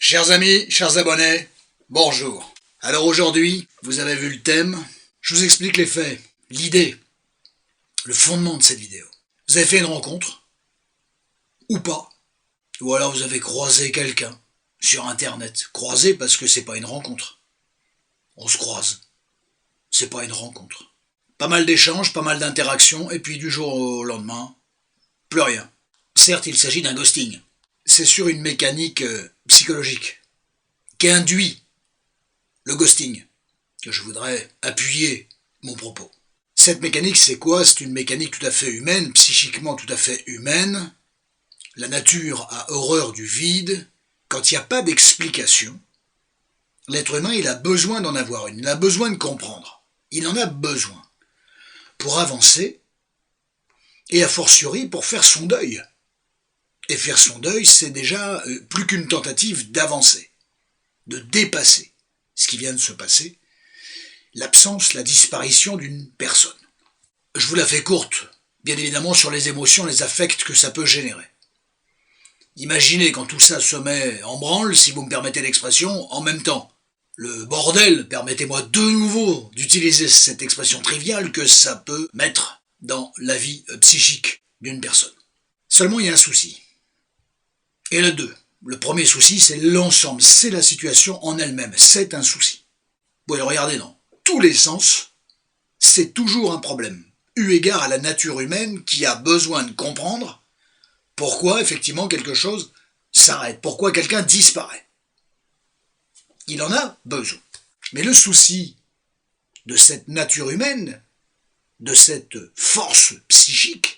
Chers amis, chers abonnés, bonjour. Alors aujourd'hui, vous avez vu le thème, je vous explique les faits, l'idée, le fondement de cette vidéo. Vous avez fait une rencontre, ou pas, ou alors vous avez croisé quelqu'un sur internet. Croisé parce que c'est pas une rencontre. On se croise, c'est pas une rencontre. Pas mal d'échanges, pas mal d'interactions, et puis du jour au lendemain, plus rien. Certes, il s'agit d'un ghosting. C'est sur une mécanique psychologique qui induit le ghosting que je voudrais appuyer mon propos. Cette mécanique, c'est quoi? C'est une mécanique tout à fait humaine, psychiquement tout à fait humaine. La nature a horreur du vide. Quand il n'y a pas d'explication, l'être humain, il a besoin d'en avoir une. Il a besoin de comprendre. Il en a besoin pour avancer et a fortiori pour faire son deuil. Et faire son deuil, c'est déjà plus qu'une tentative d'avancer, de dépasser ce qui vient de se passer, l'absence, la disparition d'une personne. Je vous la fais courte, bien évidemment sur les émotions, les affects que ça peut générer. Imaginez quand tout ça se met en branle, si vous me permettez l'expression, en même temps. Le bordel, permettez-moi de nouveau d'utiliser cette expression triviale que ça peut mettre dans la vie psychique d'une personne. Seulement il y a un souci. Et le premier souci, c'est l'ensemble, c'est la situation en elle-même, c'est un souci. Vous pouvez le regarder dans tous les sens, c'est toujours un problème, eu égard à la nature humaine qui a besoin de comprendre pourquoi effectivement quelque chose s'arrête, pourquoi quelqu'un disparaît. Il en a besoin. Mais le souci de cette nature humaine, de cette force psychique,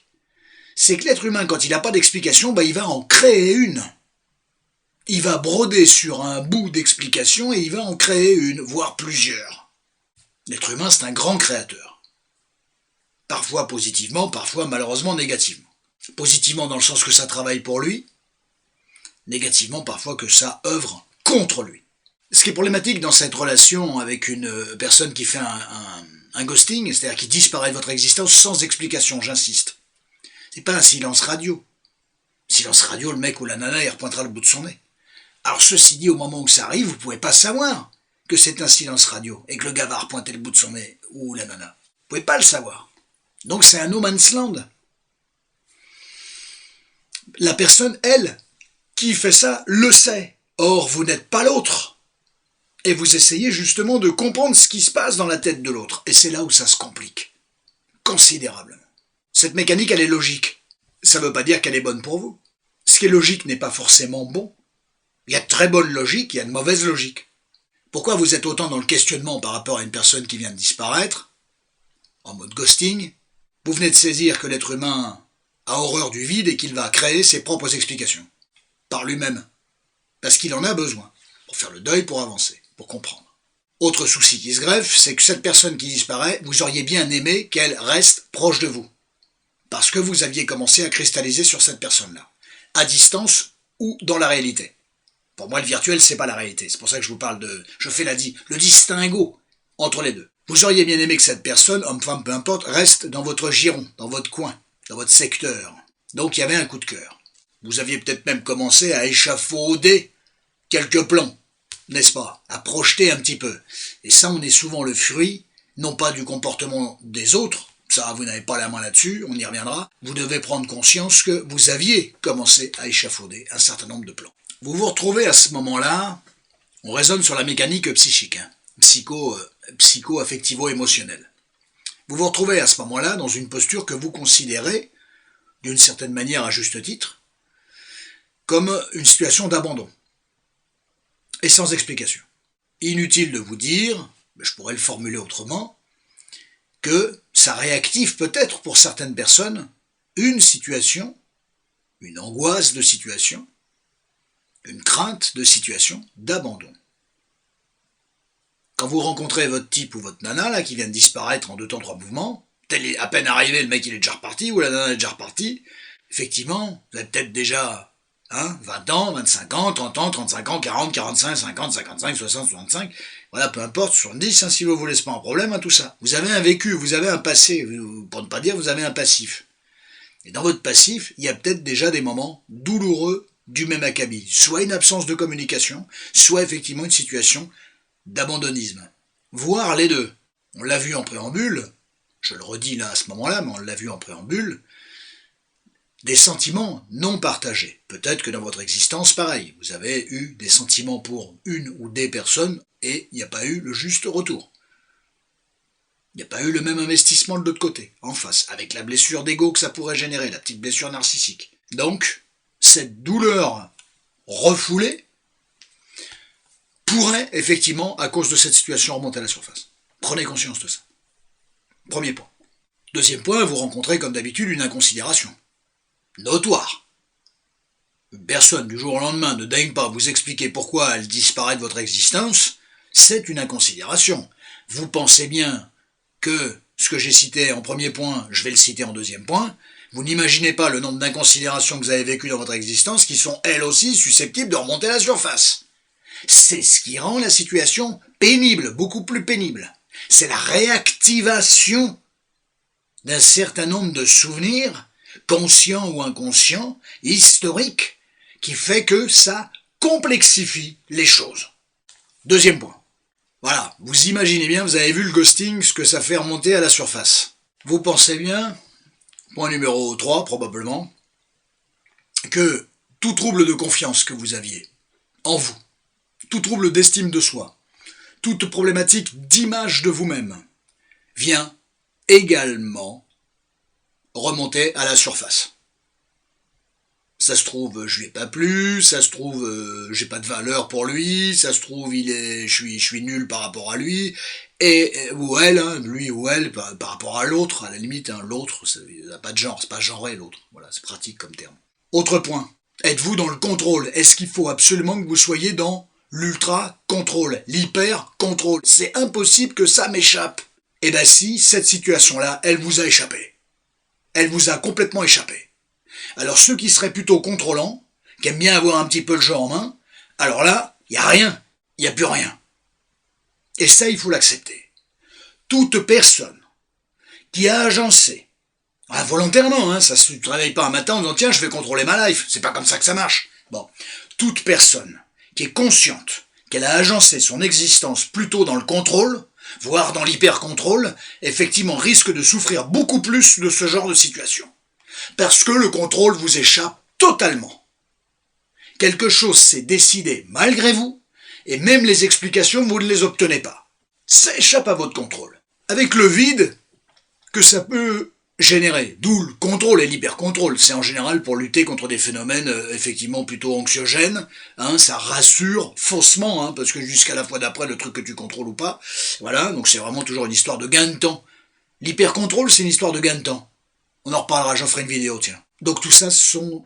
c'est que l'être humain, quand il n'a pas d'explication, il va en créer une. Il va broder sur un bout d'explication et il va en créer une, voire plusieurs. L'être humain, c'est un grand créateur. Parfois positivement, parfois malheureusement négativement. Positivement dans le sens que ça travaille pour lui, négativement parfois que ça œuvre contre lui. Ce qui est problématique dans cette relation avec une personne qui fait un ghosting, c'est-à-dire qui disparaît de votre existence sans explication, j'insiste. C'est pas un silence radio. Silence radio, le mec ou la nana, il repointera le bout de son nez. Alors ceci dit, au moment où ça arrive, vous pouvez pas savoir que c'est un silence radio et que le gars va repointer le bout de son nez ou la nana. Vous pouvez pas le savoir. Donc c'est un no man's land. La personne, elle, qui fait ça, le sait. Or, vous n'êtes pas l'autre. Et vous essayez justement de comprendre ce qui se passe dans la tête de l'autre. Et c'est là où ça se complique. Considérablement. Cette mécanique, elle est logique. Ça ne veut pas dire qu'elle est bonne pour vous. Ce qui est logique n'est pas forcément bon. Il y a de très bonne logique, il y a de mauvaise logique. Pourquoi vous êtes autant dans le questionnement par rapport à une personne qui vient de disparaître, en mode ghosting? Vous venez de saisir que l'être humain a horreur du vide et qu'il va créer ses propres explications. Par lui-même. Parce qu'il en a besoin. Pour faire le deuil, pour avancer, pour comprendre. Autre souci qui se greffe, c'est que cette personne qui disparaît, vous auriez bien aimé qu'elle reste proche de vous. Parce que vous aviez commencé à cristalliser sur cette personne-là, à distance ou dans la réalité. Pour moi, le virtuel, c'est pas la réalité. C'est pour ça que je vous parle je fais le distinguo entre les deux. Vous auriez bien aimé que cette personne, homme, femme, peu importe, reste dans votre giron, dans votre coin, dans votre secteur. Donc il y avait un coup de cœur. Vous aviez peut-être même commencé à échafauder quelques plans, n'est-ce pas? À projeter un petit peu. Et ça, on est souvent le fruit, non pas du comportement des autres, ça, vous n'avez pas la main là-dessus, on y reviendra. Vous devez prendre conscience que vous aviez commencé à échafauder un certain nombre de plans. Vous vous retrouvez à ce moment-là, on raisonne sur la mécanique psychique, psycho-affectivo-émotionnelle. Vous vous retrouvez à ce moment-là dans une posture que vous considérez, d'une certaine manière à juste titre, comme une situation d'abandon. Et sans explication. Inutile de vous dire, mais je pourrais le formuler autrement, que ça réactive peut-être pour certaines personnes une situation, une angoisse de situation, une crainte de situation d'abandon. Quand vous rencontrez votre type ou votre nana là qui vient de disparaître en 2 temps 3 mouvements, tel est à peine arrivé, le mec il est déjà reparti ou la nana est déjà repartie, effectivement, vous avez peut-être déjà 20 ans, 25 ans, 30 ans, 35 ans, 40, 45, 50, 55, 60, 65, voilà, peu importe, 70, si vous voulez, c'est pas un problème, tout ça. Vous avez un vécu, vous avez un passé, pour ne pas dire vous avez un passif. Et dans votre passif, il y a peut-être déjà des moments douloureux, du même acabit, soit une absence de communication, soit effectivement une situation d'abandonnisme, voire les deux. On l'a vu en préambule, je le redis là à ce moment-là, mais on l'a vu en préambule, des sentiments non partagés. Peut-être que dans votre existence, pareil, vous avez eu des sentiments pour une ou des personnes et il n'y a pas eu le juste retour. Il n'y a pas eu le même investissement de l'autre côté, en face, avec la blessure d'ego que ça pourrait générer, la petite blessure narcissique. Donc, cette douleur refoulée pourrait effectivement, à cause de cette situation, remonter à la surface. Prenez conscience de ça. Premier point. Deuxième point, vous rencontrez comme d'habitude une inconsidération. Notoire. Une personne du jour au lendemain ne daigne pas vous expliquer pourquoi elle disparaît de votre existence, c'est une inconsidération. Vous pensez bien que ce que j'ai cité en premier point, je vais le citer en deuxième point. Vous n'imaginez pas le nombre d'inconsidérations que vous avez vécues dans votre existence qui sont elles aussi susceptibles de remonter à la surface. C'est ce qui rend la situation pénible, beaucoup plus pénible. C'est la réactivation d'un certain nombre de souvenirs, conscients ou inconscients, historiques, qui fait que ça complexifie les choses. Deuxième point. Voilà, vous imaginez bien, vous avez vu le ghosting, ce que ça fait remonter à la surface. Vous pensez bien, point numéro 3 probablement, que tout trouble de confiance que vous aviez en vous, tout trouble d'estime de soi, toute problématique d'image de vous-même, vient également remonter à la surface. Ça se trouve, je lui ai pas plu, ça se trouve, j'ai pas de valeur pour lui, ça se trouve, je suis nul par rapport à lui, ou elle, hein, lui ou elle, par rapport à l'autre, à la limite, hein, l'autre, il n'a pas de genre, c'est pas genré l'autre, voilà, c'est pratique comme terme. Autre point, êtes-vous dans le contrôle? Est-ce qu'il faut absolument que vous soyez dans l'ultra-contrôle, l'hyper-contrôle? C'est impossible que ça m'échappe. Eh bien si, cette situation-là, elle vous a échappé. Elle vous a complètement échappé. Alors ceux qui seraient plutôt contrôlants, qui aiment bien avoir un petit peu le jeu en main, alors là, il n'y a rien, il n'y a plus rien. Et ça, il faut l'accepter. Toute personne qui a agencé, volontairement, hein, ça ne se réveille pas un matin en disant « Tiens, je vais contrôler ma life », c'est pas comme ça que ça marche. Bon, toute personne qui est consciente qu'elle a agencé son existence plutôt dans le contrôle, voire dans l'hyper-contrôle, effectivement risque de souffrir beaucoup plus de ce genre de situation. Parce que le contrôle vous échappe totalement. Quelque chose s'est décidé malgré vous, et même les explications, vous ne les obtenez pas. Ça échappe à votre contrôle. Avec le vide que ça peut générer, d'où le contrôle et l'hypercontrôle. C'est en général pour lutter contre des phénomènes effectivement plutôt anxiogènes. Hein, ça rassure faussement, hein, parce que jusqu'à la fois d'après, le truc que tu contrôles ou pas. Voilà, donc c'est vraiment toujours une histoire de gain de temps. L'hypercontrôle, c'est une histoire de gain de temps. On en reparlera, j'en ferai une vidéo, tiens. Donc tout ça, ce sont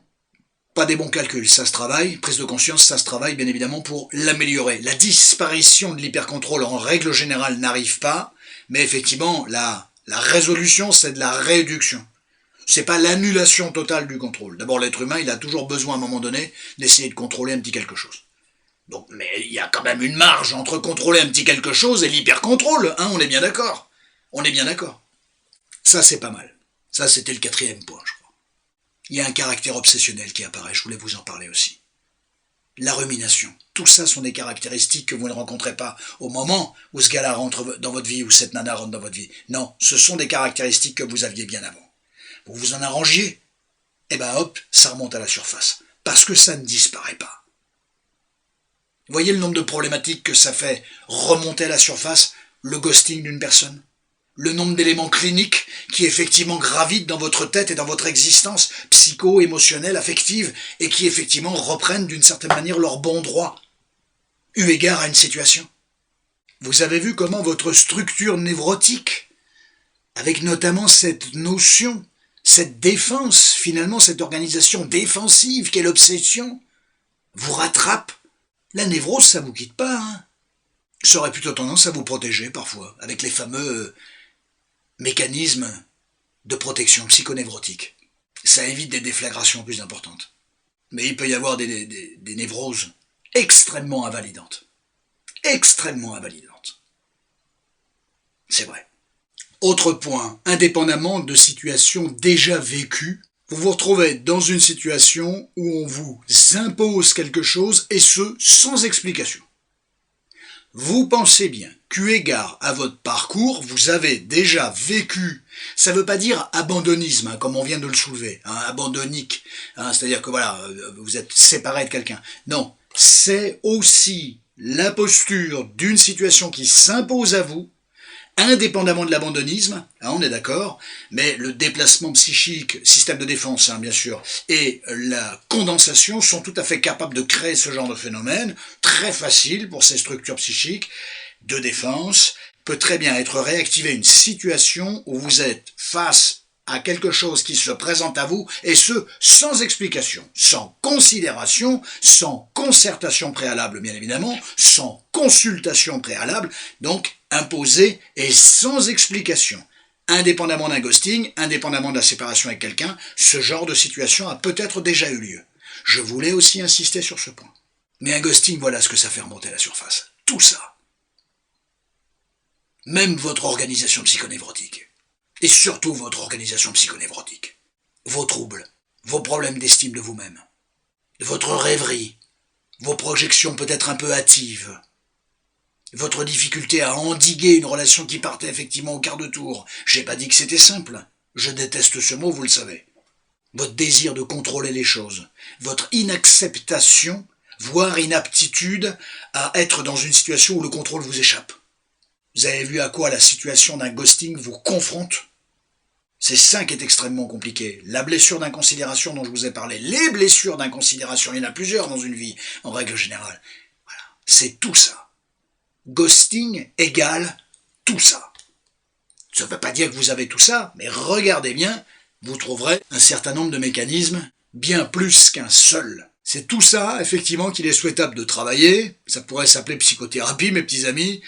pas des bons calculs, ça se travaille, prise de conscience, ça se travaille bien évidemment pour l'améliorer. La disparition de l'hypercontrôle en règle générale n'arrive pas, mais effectivement, la résolution, c'est de la réduction. C'est pas l'annulation totale du contrôle. D'abord, l'être humain, il a toujours besoin à un moment donné d'essayer de contrôler un petit quelque chose. Donc, mais il y a quand même une marge entre contrôler un petit quelque chose et l'hypercontrôle, hein, on est bien d'accord. On est bien d'accord. Ça, c'est pas mal. Ça, c'était le 4e point, je crois. Il y a un caractère obsessionnel qui apparaît, je voulais vous en parler aussi. La rumination. Tout ça sont des caractéristiques que vous ne rencontrez pas au moment où ce gars-là rentre dans votre vie, ou cette nana rentre dans votre vie. Non, ce sont des caractéristiques que vous aviez bien avant. Vous vous en arrangiez, et ben hop, ça remonte à la surface. Parce que ça ne disparaît pas. Vous voyez le nombre de problématiques que ça fait remonter à la surface, le ghosting d'une personne? Le nombre d'éléments cliniques qui effectivement gravitent dans votre tête et dans votre existence psycho, émotionnelle, affective, et qui effectivement reprennent d'une certaine manière leur bon droit, eu égard à une situation. Vous avez vu comment votre structure névrotique, avec notamment cette notion, cette défense, finalement cette organisation défensive qu'est l'obsession, vous rattrape. La névrose, ça vous quitte pas, hein. Ça aurait plutôt tendance à vous protéger parfois, avec les fameux mécanismes de protection psychonévrotique. Ça évite des déflagrations plus importantes. Mais il peut y avoir des névroses extrêmement invalidantes. Extrêmement invalidantes. C'est vrai. Autre point, indépendamment de situations déjà vécues, Vous vous retrouvez dans une situation où on vous impose quelque chose et ce, sans explication. Vous pensez bien qu'eu égard à votre parcours, vous avez déjà vécu, ça ne veut pas dire abandonnisme, hein, comme on vient de le soulever, hein, abandonnique, hein, c'est-à-dire que voilà, vous êtes séparé de quelqu'un. Non, c'est aussi l'imposture d'une situation qui s'impose à vous, indépendamment de l'abandonnisme, hein, on est d'accord, mais le déplacement psychique, système de défense, hein, bien sûr, et la condensation sont tout à fait capables de créer ce genre de phénomène, très facile pour ces structures psychiques de défense, peut très bien être réactivé une situation où vous êtes face à quelque chose qui se présente à vous, et ce, sans explication, sans considération, sans concertation préalable, bien évidemment, sans consultation préalable, donc imposé et sans explication. Indépendamment d'un ghosting, indépendamment de la séparation avec quelqu'un, ce genre de situation a peut-être déjà eu lieu. Je voulais aussi insister sur ce point. Mais un ghosting, voilà ce que ça fait remonter à la surface. Tout ça. Même votre organisation psychonévrotique. Et surtout votre organisation psychonévrotique. Vos troubles, vos problèmes d'estime de vous-même, votre rêverie, vos projections peut-être un peu hâtives, votre difficulté à endiguer une relation qui partait effectivement au quart de tour. J'ai pas dit que c'était simple. Je déteste ce mot, vous le savez. Votre désir de contrôler les choses, votre inacceptation, voire inaptitude à être dans une situation où le contrôle vous échappe. Vous avez vu à quoi la situation d'un ghosting vous confronte? C'est ça qui est extrêmement compliqué. La blessure d'inconsidération dont je vous ai parlé, les blessures d'inconsidération, il y en a plusieurs dans une vie, en règle générale. Voilà. C'est tout ça. Ghosting égale tout ça. Ça ne veut pas dire que vous avez tout ça, mais regardez bien, vous trouverez un certain nombre de mécanismes, bien plus qu'un seul. C'est tout ça, effectivement, qu'il est souhaitable de travailler. Ça pourrait s'appeler psychothérapie, mes petits amis,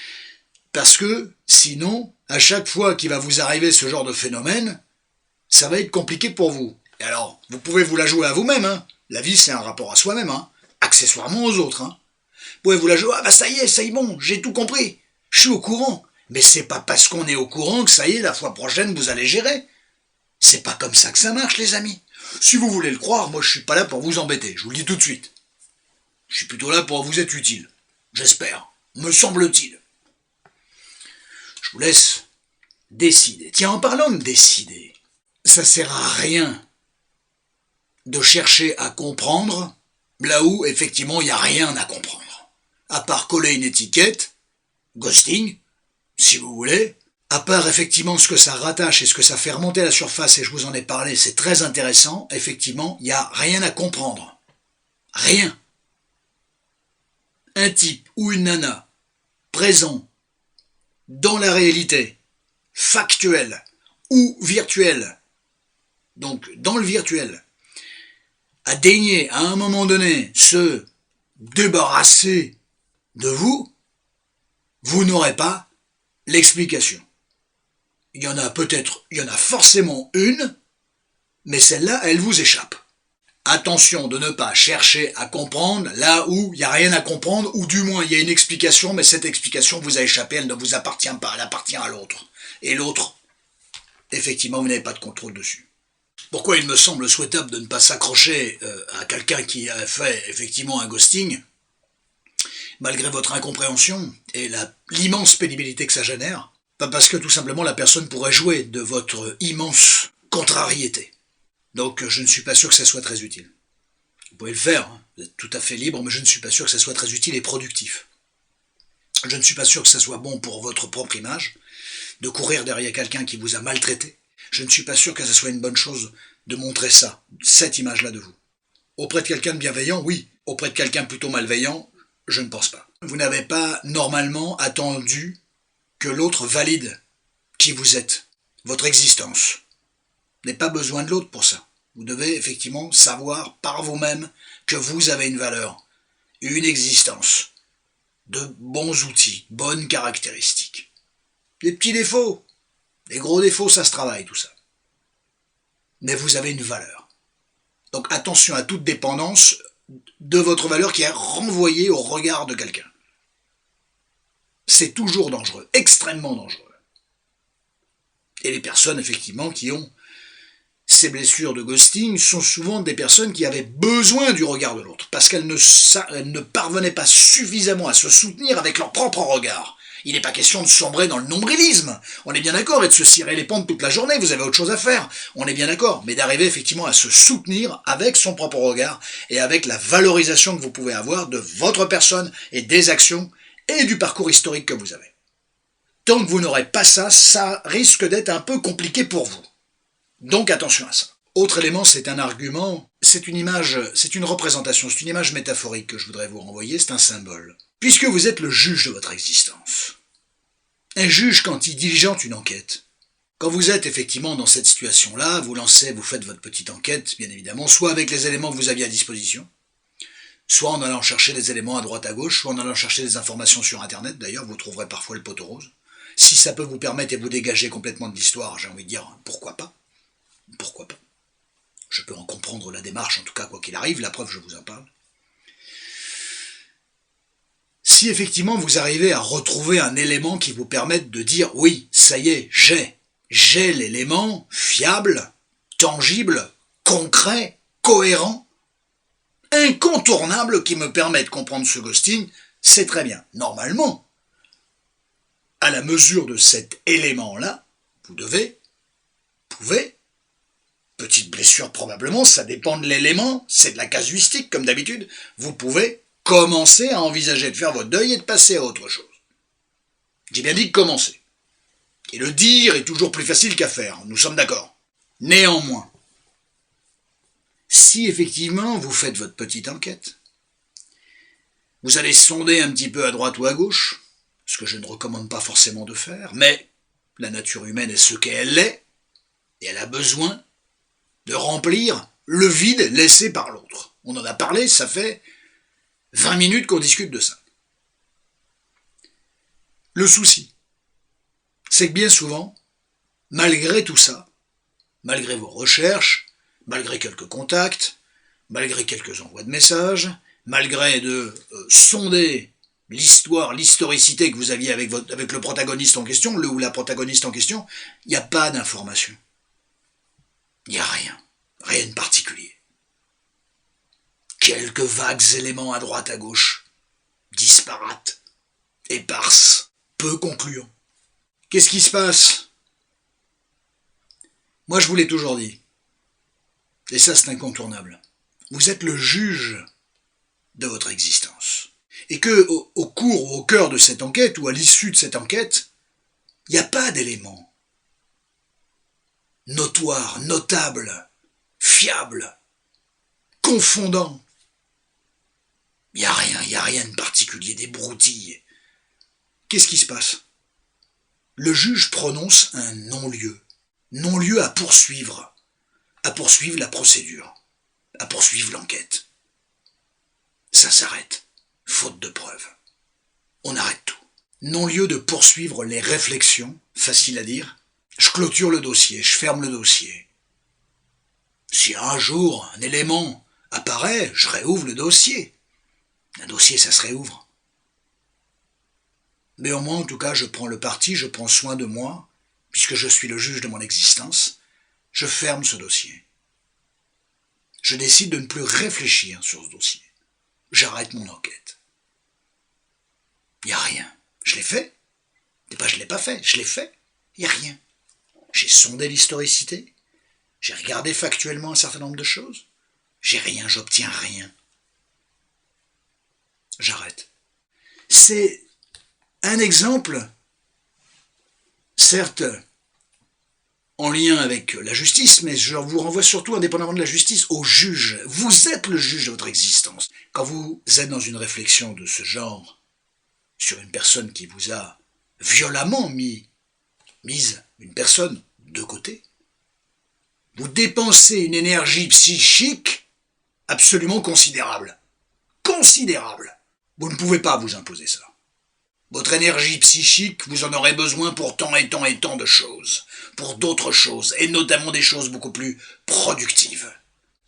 parce que, sinon, à chaque fois qu'il va vous arriver ce genre de phénomène, ça va être compliqué pour vous. Et alors, vous pouvez vous la jouer à vous-même, hein. La vie, c'est un rapport à soi-même, hein. Accessoirement aux autres, hein. Vous pouvez vous la jouer, ah bah ça y est, bon, j'ai tout compris. Je suis au courant. Mais c'est pas parce qu'on est au courant que ça y est, la fois prochaine, vous allez gérer. C'est pas comme ça que ça marche, les amis. Si vous voulez le croire, moi je suis pas là pour vous embêter, je vous le dis tout de suite. Je suis plutôt là pour vous être utile. J'espère. Me semble-t-il. Je vous laisse décider. Tiens, en parlant de décider, ça sert à rien de chercher à comprendre là où, effectivement, il n'y a rien à comprendre. À part coller une étiquette, ghosting, si vous voulez, à part effectivement ce que ça rattache et ce que ça fait remonter à la surface, et je vous en ai parlé, c'est très intéressant, effectivement, il n'y a rien à comprendre. Rien. Un type ou une nana, présent, dans la réalité, factuelle ou virtuelle, donc dans le virtuel, a daigné à un moment donné se débarrasser de vous, vous n'aurez pas l'explication. Il y en a forcément une, mais celle-là, elle vous échappe. Attention de ne pas chercher à comprendre là où il n'y a rien à comprendre, ou du moins il y a une explication, mais cette explication vous a échappé, elle ne vous appartient pas, elle appartient à l'autre. Et l'autre, effectivement, vous n'avez pas de contrôle dessus. Pourquoi il me semble souhaitable de ne pas s'accrocher à quelqu'un qui a fait effectivement un ghosting, malgré votre incompréhension et l'immense pénibilité que ça génère? Pas parce que tout simplement la personne pourrait jouer de votre immense contrariété. Donc je ne suis pas sûr que ça soit très utile. Vous pouvez le faire, hein, vous êtes tout à fait libre, mais je ne suis pas sûr que ça soit très utile et productif. Je ne suis pas sûr que ça soit bon pour votre propre image, de courir derrière quelqu'un qui vous a maltraité. Je ne suis pas sûr que ça soit une bonne chose de montrer ça, cette image-là de vous. Auprès de quelqu'un de bienveillant, oui. Auprès de quelqu'un plutôt malveillant, je ne pense pas. Vous n'avez pas normalement attendu que l'autre valide qui vous êtes, votre existence. Vous n'avez pas besoin de l'autre pour ça. Vous devez effectivement savoir par vous-même que vous avez une valeur, une existence, de bons outils, bonnes caractéristiques. Des petits défauts, des gros défauts, ça se travaille tout ça. Mais vous avez une valeur. Donc attention à toute dépendance de votre valeur qui est renvoyée au regard de quelqu'un. C'est toujours dangereux, extrêmement dangereux. Et les personnes, effectivement, qui ont Ces blessures de ghosting sont souvent des personnes qui avaient besoin du regard de l'autre, parce qu'elles ne parvenaient pas suffisamment à se soutenir avec leur propre regard. Il n'est pas question de sombrer dans le nombrilisme, on est bien d'accord, et de se cirer les pompes toute la journée, vous avez autre chose à faire, on est bien d'accord, mais d'arriver effectivement à se soutenir avec son propre regard et avec la valorisation que vous pouvez avoir de votre personne et des actions et du parcours historique que vous avez. Tant que vous n'aurez pas ça, ça risque d'être un peu compliqué pour vous. Donc attention à ça. Autre élément, c'est un argument, c'est une image, c'est une représentation, c'est une image métaphorique que je voudrais vous renvoyer, c'est un symbole. Puisque vous êtes le juge de votre existence. Un juge, quand il diligente une enquête, quand vous êtes effectivement dans cette situation-là, vous faites votre petite enquête, bien évidemment, soit avec les éléments que vous aviez à disposition, soit en allant chercher des éléments à droite à gauche, soit en allant chercher des informations sur Internet, d'ailleurs, vous trouverez parfois le poteau rose. Si ça peut vous permettre et vous dégager complètement de l'histoire, j'ai envie de dire, pourquoi pas? Pourquoi pas? Je peux en comprendre la démarche, en tout cas, quoi qu'il arrive, la preuve, je vous en parle. Si effectivement vous arrivez à retrouver un élément qui vous permette de dire « oui, ça y est, j'ai l'élément fiable, tangible, concret, cohérent, incontournable qui me permet de comprendre ce ghosting », c'est très bien. Normalement, à la mesure de cet élément-là, vous pouvez, petite blessure probablement, ça dépend de l'élément, c'est de la casuistique comme d'habitude, vous pouvez commencer à envisager de faire votre deuil et de passer à autre chose. J'ai bien dit commencer. Et le dire est toujours plus facile qu'à faire, nous sommes d'accord. Néanmoins, si effectivement vous faites votre petite enquête, vous allez sonder un petit peu à droite ou à gauche, ce que je ne recommande pas forcément de faire, mais la nature humaine est ce qu'elle est, et elle a besoin de remplir le vide laissé par l'autre. On en a parlé, ça fait 20 minutes qu'on discute de ça. Le souci, c'est que bien souvent, malgré tout ça, malgré vos recherches, malgré quelques contacts, malgré quelques envois de messages, malgré de sonder l'histoire, l'historicité que vous aviez avec le protagoniste en question, le ou la protagoniste en question, il n'y a pas d'information. Il n'y a rien de particulier. Quelques vagues éléments à droite à gauche, disparates, éparses, peu concluants. Qu'est-ce qui se passe? Moi je vous l'ai toujours dit, et ça c'est incontournable, vous êtes le juge de votre existence. Et que au cours ou au cœur de cette enquête, ou à l'issue de cette enquête, il n'y a pas d'éléments notoires, notables, fiables, confondants. Il n'y a rien de particulier, des broutilles. Qu'est-ce qui se passe? Le juge prononce un non-lieu. Non-lieu à poursuivre la procédure, à poursuivre l'enquête. Ça s'arrête, faute de preuves. On arrête tout. Non-lieu de poursuivre les réflexions, facile à dire. Je clôture le dossier, je ferme le dossier. Si un jour un élément apparaît, je réouvre le dossier. Un dossier, ça se réouvre. Mais au moins, en tout cas, je prends le parti, je prends soin de moi, puisque je suis le juge de mon existence, je ferme ce dossier. Je décide de ne plus réfléchir sur ce dossier. J'arrête mon enquête. Il n'y a rien. Je l'ai fait. C'est pas je l'ai pas fait, je l'ai fait. Il n'y a rien. J'ai sondé l'historicité. J'ai regardé factuellement un certain nombre de choses. J'ai rien, j'obtiens rien. J'arrête. C'est un exemple, certes, en lien avec la justice, mais je vous renvoie surtout, indépendamment de la justice, au juge. Vous êtes le juge de votre existence. Quand vous êtes dans une réflexion de ce genre, sur une personne qui vous a violemment mise une personne de côté, vous dépensez une énergie psychique absolument considérable. Considérable. Vous ne pouvez pas vous imposer ça. Votre énergie psychique, vous en aurez besoin pour tant et tant et tant de choses, pour d'autres choses, et notamment des choses beaucoup plus productives.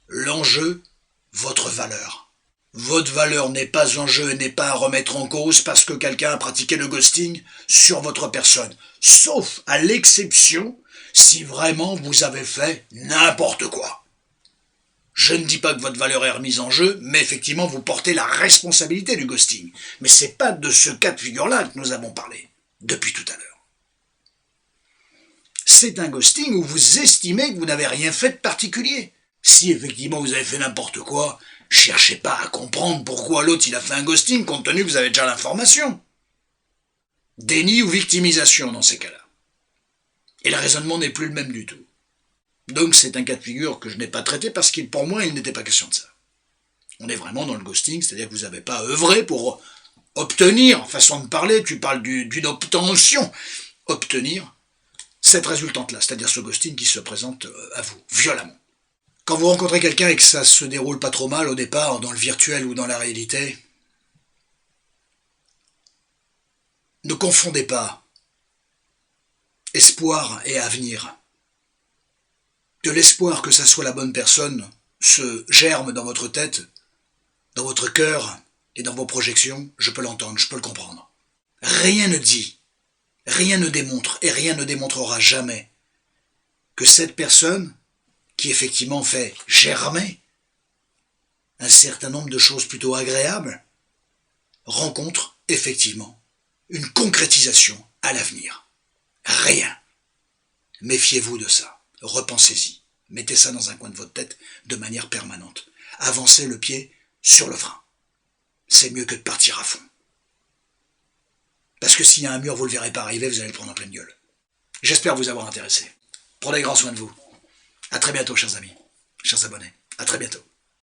L'enjeu, votre valeur. Votre valeur n'est pas en jeu et n'est pas à remettre en cause parce que quelqu'un a pratiqué le ghosting sur votre personne. Sauf à l'exception si vraiment vous avez fait n'importe quoi. Je ne dis pas que votre valeur est remise en jeu, mais effectivement vous portez la responsabilité du ghosting. Mais c'est pas de ce cas de figure-là que nous avons parlé, depuis tout à l'heure. C'est un ghosting où vous estimez que vous n'avez rien fait de particulier. Si effectivement vous avez fait n'importe quoi, cherchez pas à comprendre pourquoi l'autre il a fait un ghosting compte tenu que vous avez déjà l'information. Déni ou victimisation dans ces cas-là. Et le raisonnement n'est plus le même du tout. Donc c'est un cas de figure que je n'ai pas traité parce que pour moi il n'était pas question de ça. On est vraiment dans le ghosting, c'est-à-dire que vous n'avez pas œuvré pour obtenir, façon de parler, tu parles d'une obtention, obtenir cette résultante-là, c'est-à-dire ce ghosting qui se présente à vous, violemment. Quand vous rencontrez quelqu'un et que ça se déroule pas trop mal au départ, dans le virtuel ou dans la réalité, ne confondez pas espoir et avenir. Que l'espoir que ça soit la bonne personne se germe dans votre tête, dans votre cœur et dans vos projections, je peux l'entendre, je peux le comprendre. Rien ne dit, rien ne démontre et rien ne démontrera jamais que cette personne qui effectivement fait germer un certain nombre de choses plutôt agréables rencontre effectivement une concrétisation à l'avenir. Rien. Méfiez-vous de ça. Repensez-y. Mettez ça dans un coin de votre tête de manière permanente. Avancez le pied sur le frein. C'est mieux que de partir à fond. Parce que s'il y a un mur, vous ne le verrez pas arriver, vous allez le prendre en pleine gueule. J'espère vous avoir intéressé. Prenez grand soin de vous. À très bientôt, chers amis, chers abonnés. À très bientôt.